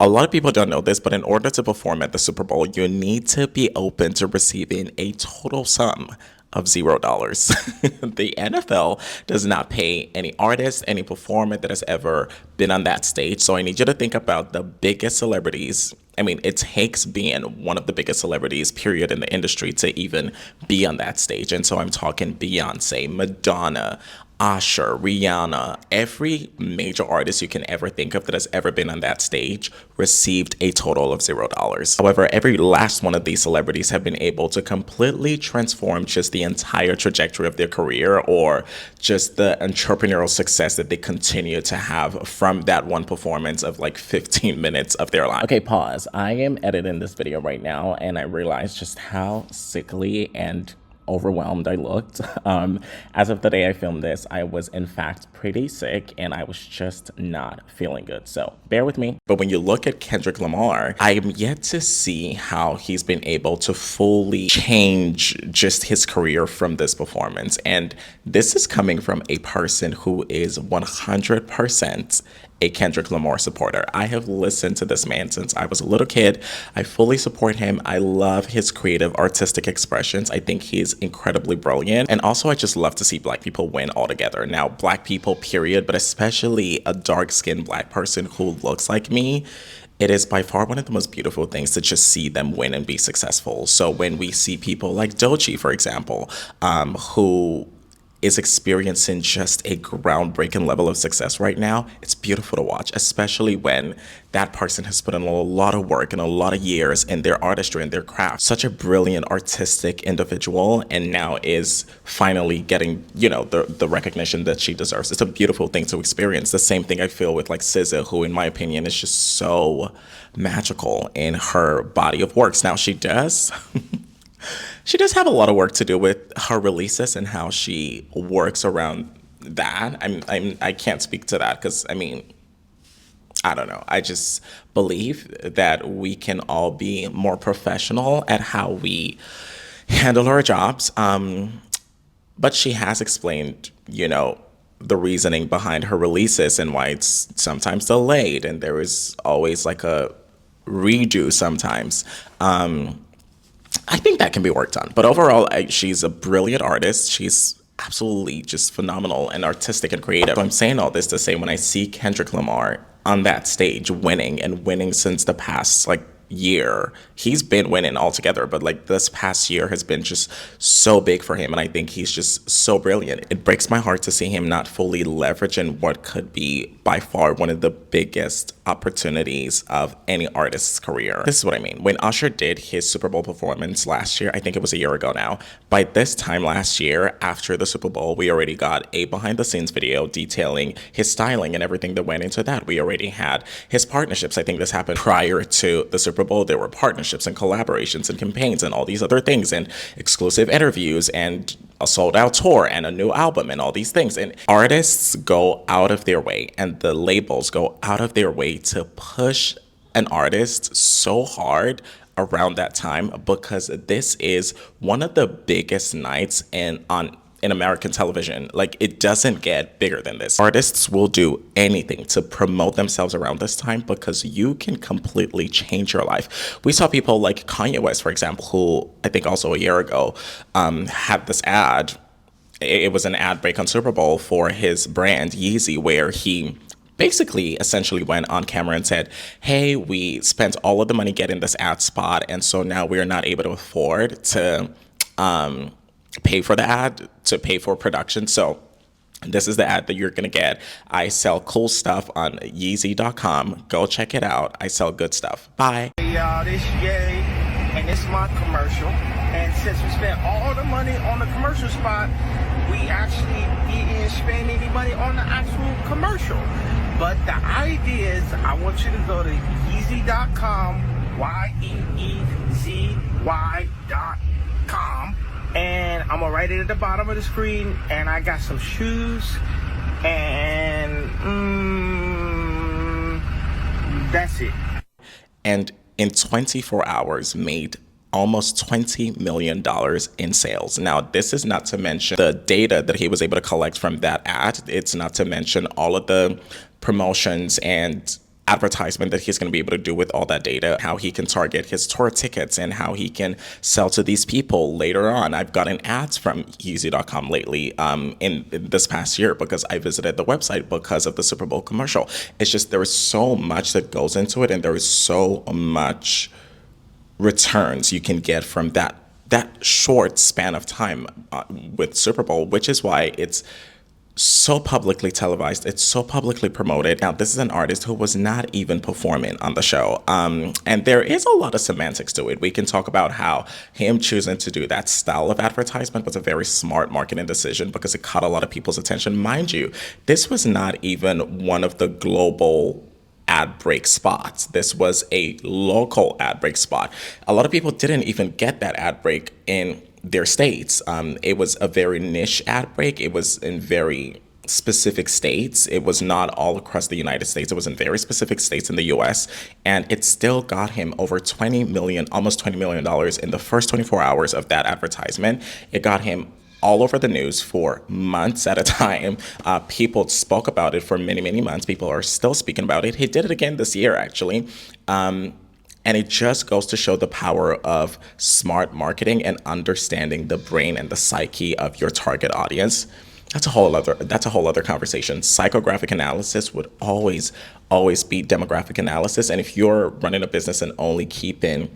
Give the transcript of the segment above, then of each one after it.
A lot of people don't know this, but in order to perform at the Super Bowl, you need to be open to receiving a total sum of $0. The NFL does not pay any artist, any performer that has ever been on that stage. So I need you to think about the biggest celebrities. I mean, it takes being one of the biggest celebrities, period, in the industry to even be on that stage. And so I'm talking Beyonce, Madonna, Usher, Rihanna, every major artist you can ever think of that has ever been on that stage received a total of $0. However, every last one of these celebrities have been able to completely transform just the entire trajectory of their career, or just the entrepreneurial success that they continue to have from that one performance of like 15 minutes of their life. Okay, pause. I am editing this video right now and I realized just how sickly and overwhelmed I looked. As of the day I filmed this, I was in fact pretty sick and I was just not feeling good. So bear with me. But when you look at Kendrick Lamar, I am yet to see how he's been able to fully change just his career from this performance. And this is coming from a person who is 100% a Kendrick Lamar supporter. I have listened to this man since I was a little kid. I fully support him. I love his creative, artistic expressions. I think he's incredibly brilliant. And also, I just love to see Black people win altogether. Now, Black people, period, but especially a dark-skinned Black person who looks like me, it is by far one of the most beautiful things to just see them win and be successful. So when we see people like Doechii, for example, who is experiencing just a groundbreaking level of success right now, it's beautiful to watch, especially when that person has put in a lot of work and a lot of years in their artistry and their craft. Such a brilliant artistic individual, and now is finally getting, you know, the recognition that she deserves. It's a beautiful thing to experience. The same thing I feel with like SZA, who in my opinion is just so magical in her body of works. Now she does She does have a lot of work to do with her releases and how she works around that. I can't speak to that because, I mean, I don't know. I just believe that we can all be more professional at how we handle our jobs. But she has explained, you know, the reasoning behind her releases and why it's sometimes delayed. And there is always like a redo sometimes. I think that can be worked on. But overall, she's a brilliant artist. She's absolutely just phenomenal and artistic and creative. I'm saying all this to say, when I see Kendrick Lamar on that stage winning and winning since the past like year, he's been winning altogether, but like this past year has been just so big for him, and I think he's just so brilliant. It breaks my heart to see him not fully leverage in what could be by far one of the biggest opportunities of any artist's career. This is what I mean. When Usher did his Super Bowl performance last year, I think it was a year ago now, by this time last year, after the Super Bowl, we already got a behind the scenes video detailing his styling and everything that went into that. We already had his partnerships. I think this happened prior to the Super Bowl. There were partnerships and collaborations and campaigns and all these other things, and exclusive interviews and a sold out tour and a new album and all these things. And artists go out of their way, and the labels go out of their way to push an artist so hard around that time, because this is one of the biggest nights in American television. Like, it doesn't get bigger than this. Artists will do anything to promote themselves around this time because you can completely change your life. We saw people like Kanye West, for example, who I think also a year ago had this ad. It was an ad break on Super Bowl for his brand Yeezy, where he basically essentially went on camera and said, hey, we spent all of the money getting this ad spot, and so now we're not able to afford to pay for the ad, to pay for production. So this is the ad that you're gonna get. I sell cool stuff on Yeezy.com. Go check it out. I sell good stuff. Bye. Hey y'all, this Ye, and this is my commercial. And since we spent all the money on the commercial spot, we actually didn't spend any money on the actual commercial. But the idea is, I want you to go to Yeezy.com, YEEZY.com. And I'm gonna write it at the bottom of the screen, and I got some shoes, and that's it. And in 24 hours made almost $20 million in sales. Now, this is not to mention the data that he was able to collect from that ad. It's not to mention all of the promotions and advertisement that he's going to be able to do with all that data, how he can target his tour tickets and how he can sell to these people later on. I've gotten ads from Yeezy.com lately in this past year because I visited the website because of the Super Bowl commercial. It's just there is so much that goes into it, and there is so much returns you can get from that short span of time with Super Bowl, which is why it's so publicly televised. It's so publicly promoted. Now, this is an artist who was not even performing on the show. And there is a lot of semantics to it. We can talk about how him choosing to do that style of advertisement was a very smart marketing decision because it caught a lot of people's attention. Mind you, this was not even one of the global ad break spots. This was a local ad break spot. A lot of people didn't even get that ad break in their states. It was a very niche ad break. It was in very specific states. It was not all across the United States. It was in very specific states in the US. And it still got him over almost $20 million in the first 24 hours of that advertisement. It got him all over the news for months at a time. People spoke about it for many, many months. People are still speaking about it. He did it again this year, actually. And it just goes to show the power of smart marketing and understanding the brain and the psyche of your target audience. That's a whole other conversation. Psychographic analysis would always be demographic analysis. And if you're running a business and only keeping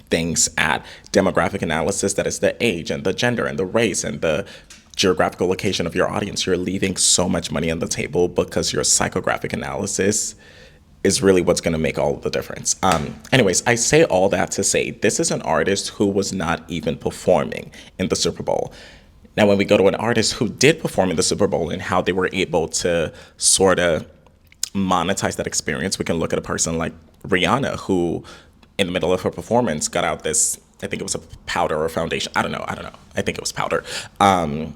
things at demographic analysis, that is the age and the gender and the race and the geographical location of your audience, you're leaving so much money on the table because your psychographic analysis is really what's going to make all of the difference. Anyways, I say all that to say this is an artist who was not even performing in the Super Bowl. Now, when we go to an artist who did perform in the Super Bowl and how they were able to sort of monetize that experience, we can look at a person like Rihanna, who in the middle of her performance got out this, I think it was a powder or foundation. I don't know. I think it was powder. And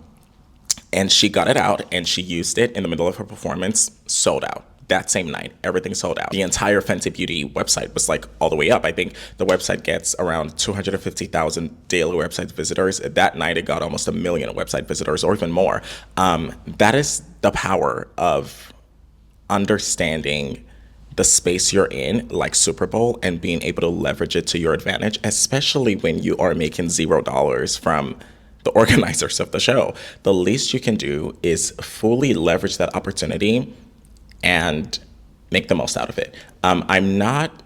she got it out and she used it in the middle of her performance, sold out. That same night, everything sold out. The entire Fenty Beauty website was like all the way up. I think the website gets around 250,000 daily website visitors. That night, it got almost 1 million website visitors or even more. That is the power of understanding the space you're in, like Super Bowl, and being able to leverage it to your advantage, especially when you are making $0 from the organizers of the show. The least you can do is fully leverage that opportunity and make the most out of it. I'm not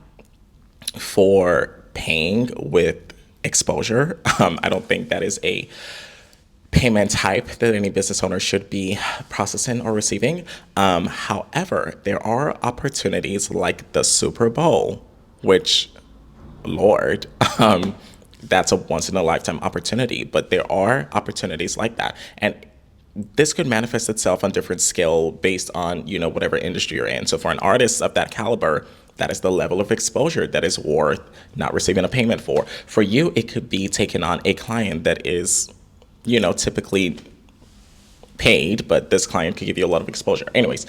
for paying with exposure. I don't think that is a payment type that any business owner should be processing or receiving. However, there are opportunities like the Super Bowl, which, Lord, that's a once in a lifetime opportunity, but there are opportunities like that. And this could manifest itself on different scale based on, whatever industry you're in. So for an artist of that caliber, that is the level of exposure that is worth not receiving a payment for. For you, it could be taking on a client that is, typically paid, but this client could give you a lot of exposure. Anyways,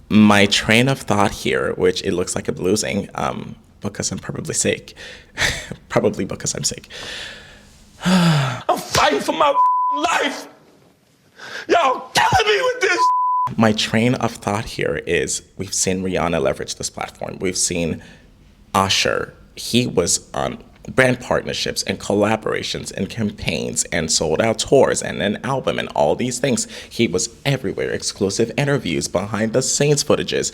my train of thought here, which it looks like I'm losing, because I'm probably sick, probably because I'm sick. I'm fighting for my life. Y'all killing me with this. My train of thought here is we've seen Rihanna leverage this platform. We've seen Usher. He was on brand partnerships and collaborations and campaigns and sold out tours and an album and all these things. He was everywhere. Exclusive interviews, behind the scenes footages,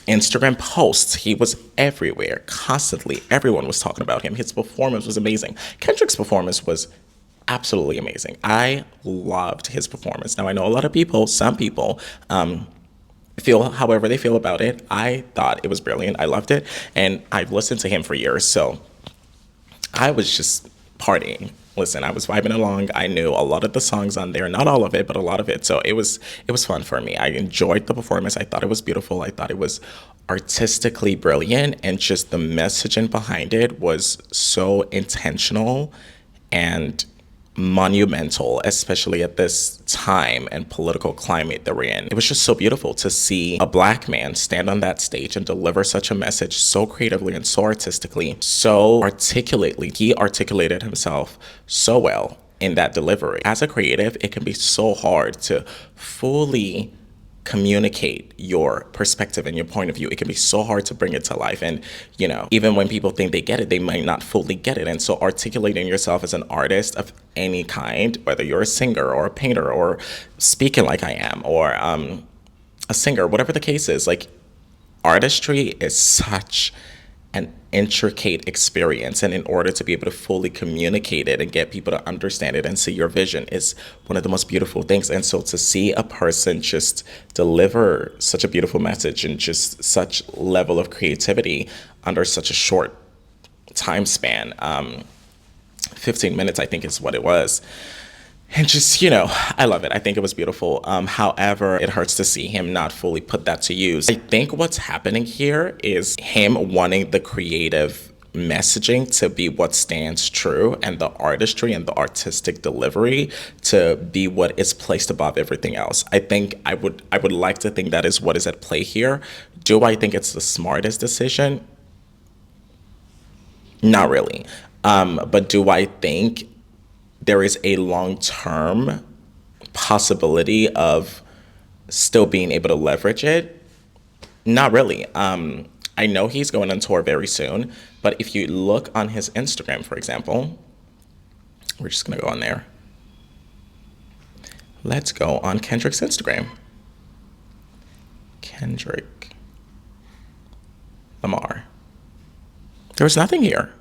Instagram posts. He was everywhere, constantly. Everyone was talking about him. His performance was amazing. Kendrick's performance was absolutely amazing. I loved his performance. Now, I know a lot of people, some people, feel however they feel about it. I thought it was brilliant. I loved it. And I've listened to him for years. So I was just partying. Listen, I was vibing along. I knew a lot of the songs on there, not all of it, but a lot of it. So it was fun for me. I enjoyed the performance. I thought it was beautiful. I thought it was artistically brilliant, and just the messaging behind it was so intentional and monumental, especially at this time and political climate that we're in. It was just so beautiful to see a Black man stand on that stage and deliver such a message so creatively and so artistically, so articulately. He articulated himself so well in that delivery. As a creative, it can be so hard to fully communicate your perspective and your point of view. It can be so hard to bring it to life. And, even when people think they get it, they might not fully get it. And so articulating yourself as an artist of any kind, whether you're a singer or a painter or speaking like I am, or a singer, whatever the case is, like, artistry is such an intricate experience, and in order to be able to fully communicate it and get people to understand it and see your vision is one of the most beautiful things. And so to see a person just deliver such a beautiful message and just such level of creativity under such a short time span, 15 minutes I think is what it was, and just, I love it. I think it was beautiful. However, it hurts to see him not fully put that to use. I think what's happening here is him wanting the creative messaging to be what stands true, and the artistry and the artistic delivery to be what is placed above everything else. I think I would like to think that is what is at play here. Do I think it's the smartest decision? Not really. But do I think there is a long-term possibility of still being able to leverage it? Not really. I know he's going on tour very soon, but if you look on his Instagram, for example, we're just going to go on there. Let's go on Kendrick's Instagram. Kendrick Lamar. There's nothing here.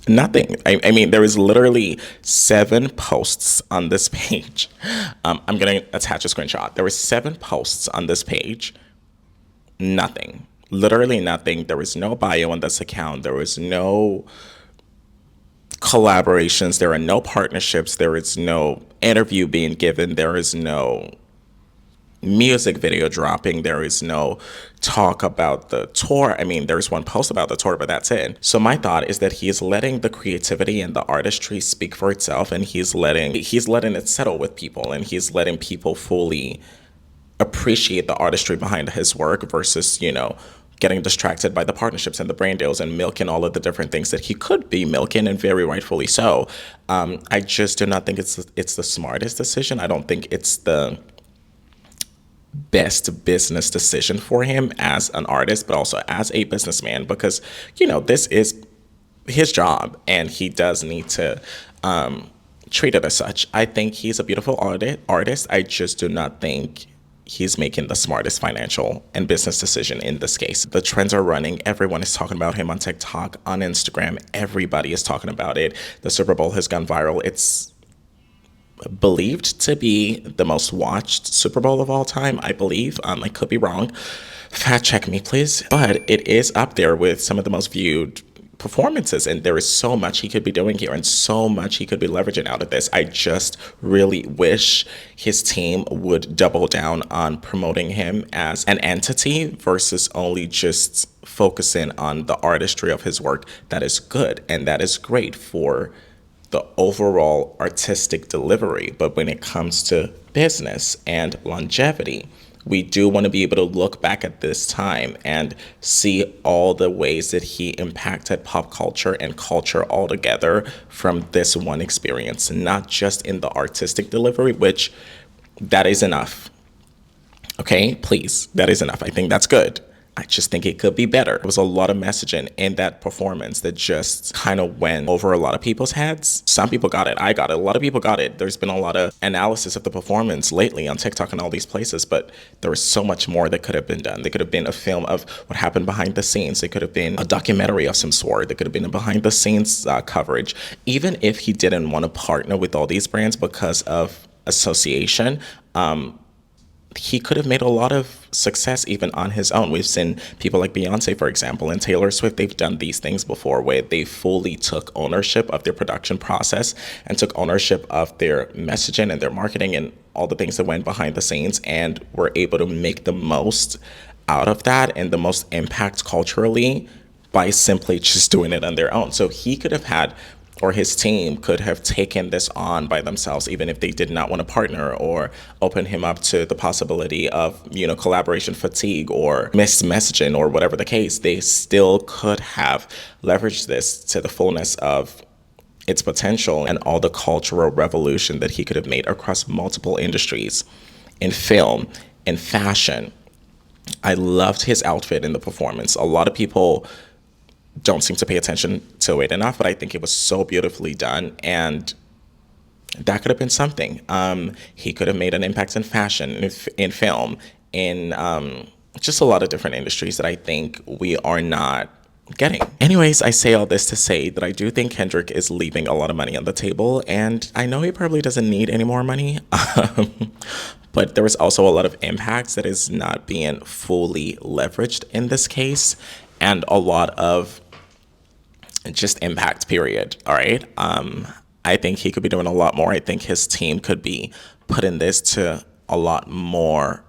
Nothing. I mean, there is literally 7 posts on this page. I'm going to attach a screenshot. There were 7 posts on this page. Nothing. Literally nothing. There was no bio on this account. There was no collaborations. There are no partnerships. There is no interview being given. There is no music video dropping. There is no talk about the tour. I mean, there's one post about the tour, but that's it. So my thought is that he is letting the creativity and the artistry speak for itself, and he's letting it settle with people, and he's letting people fully appreciate the artistry behind his work versus, getting distracted by the partnerships and the brand deals and milking all of the different things that he could be milking, and very rightfully so. I just do not think it's the smartest decision. I don't think it's the best business decision for him as an artist, but also as a businessman, because, this is his job and he does need to treat it as such. I think he's a beautiful artist. I just do not think he's making the smartest financial and business decision in this case. The trends are running. Everyone is talking about him on TikTok, on Instagram. Everybody is talking about it. The Super Bowl has gone viral. It's believed to be the most watched Super Bowl of all time, I believe. I could be wrong. Fact check me, please. But it is up there with some of the most viewed performances, and there is so much he could be doing here and so much he could be leveraging out of this. I just really wish his team would double down on promoting him as an entity versus only just focusing on the artistry of his work. That is good and that is great for the overall artistic delivery. But when it comes to business and longevity, we do want to be able to look back at this time and see all the ways that he impacted pop culture and culture altogether from this one experience, not just in the artistic delivery, which that is enough. Okay, please, that is enough. I think that's good. I just think it could be better. There was a lot of messaging in that performance that just kind of went over a lot of people's heads. Some people got it. I got it. A lot of people got it. There's been a lot of analysis of the performance lately on TikTok and all these places, but there was so much more that could have been done. There could have been a film of what happened behind the scenes. It could have been a documentary of some sort. There could have been a behind the scenes coverage. Even if he didn't want to partner with all these brands because of association, he could have made a lot of success even on his own. We've seen people like Beyonce, for example, and Taylor Swift. They've done these things before where they fully took ownership of their production process and took ownership of their messaging and their marketing and all the things that went behind the scenes, and were able to make the most out of that and the most impact culturally by simply just doing it on their own. So he could have had, or his team could have taken this on by themselves, even if they did not want to partner or open him up to the possibility of, collaboration fatigue or missed messaging or whatever the case. They still could have leveraged this to the fullness of its potential and all the cultural revolution that he could have made across multiple industries in film, in fashion. I loved his outfit in the performance. A lot of people don't seem to pay attention to it enough, but I think it was so beautifully done, and that could have been something. He could have made an impact in fashion, in film, in just a lot of different industries that I think we are not getting. Anyways, I say all this to say that I do think Kendrick is leaving a lot of money on the table, and I know he probably doesn't need any more money. But there was also a lot of impacts that is not being fully leveraged in this case, and a lot of just impact, period. All right. I think he could be doing a lot more. I think his team could be putting this to a lot more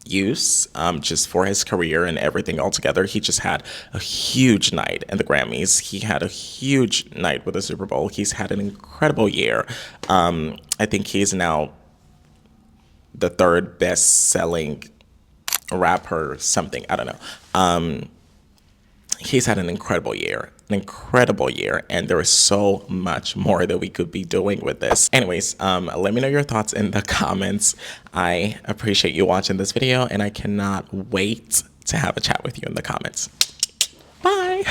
use, just for his career and everything altogether. He just had a huge night in the Grammys. He had a huge night with the Super Bowl. He's had an incredible year. I think he's now the third best selling rapper, something, I don't know. He's had an incredible year, and there is so much more that we could be doing with this. Anyways, let me know your thoughts in the comments. I appreciate you watching this video, and I cannot wait to have a chat with you in the comments. Bye.